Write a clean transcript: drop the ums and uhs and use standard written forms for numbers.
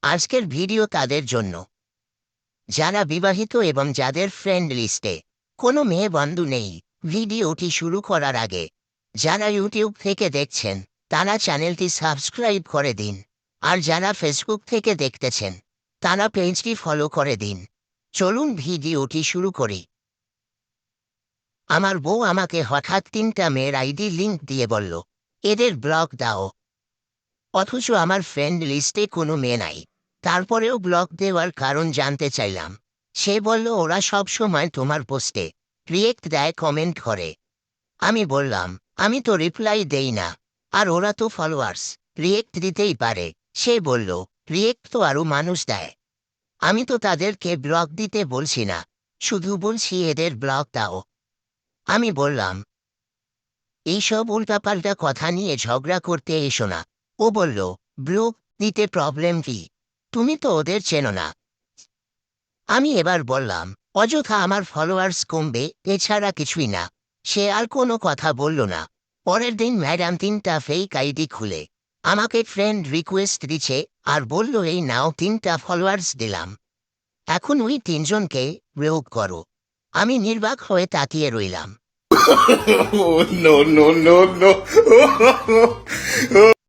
আজকের ভিডিও তাদের জন্য যারা বিবাহিত এবং যাদের ফ্রেন্ড লিস্টে কোনো মেয়ে বন্ধু নেই। ভিডিওটি শুরু করার আগে যারা ইউটিউব থেকে দেখছেন তারা চ্যানেলটি সাবস্ক্রাইব করে দিন, আর যারা ফেসবুক থেকে দেখতেছেন তারা পেজটি ফলো করে দিন। চলুন ভিডিওটি শুরু করি। আমার বউ আমাকে হঠাৎ 3টা মেয়ের আইডি লিংক দিয়ে বলল, এদের ব্লক দাও। অথচ আমার ফ্রেন্ড লিস্টে কোনো মেয়ে নাই। তারপরেও ব্লক দেওয়ার কারণ জানতে চাইলাম। সে বলল ওরা সব সময় তোমার পোস্টে রিয়েক্ট দেয়, কমেন্ট করে। আমি বললাম আমি তো রিপ্লাই দেই না, আর ওরা তো ফলোয়ার্স, রিয়েক্ট দিতেই পারে। সে বলল রিয়েক্ট তো আরও মানুষ দেয়। আমি তো তাদেরকে ব্লক দিতে বলছি না, শুধু বলছি এদের ব্লক দাও। আমি বললাম এইসব উল্টাপাল্টা কথা নিয়ে ঝগড়া করতে এসো না। ও বলল ব্লক দিতে প্রবলেম কি, তুমি তো ওদের চেনো না। আমি এবার বললাম অযথা আমার ফলোয়ার্স কমবে, এছাড়া কিছুই না। সে আর কোনো কথা বলল না। পরের দিন ম্যাডাম 3টা ফেক আইডি খুলে আমাকে ফ্রেন্ড রিকোয়েস্ট দিচ্ছে, আর বলল এই নাও 3টা ফলোয়ার্স দিলাম, এখন ওই 3জনকে ব্লক করো। আমি নির্বাক হয়ে তাকিয়ে রইলাম। Oh, no, no, no, no.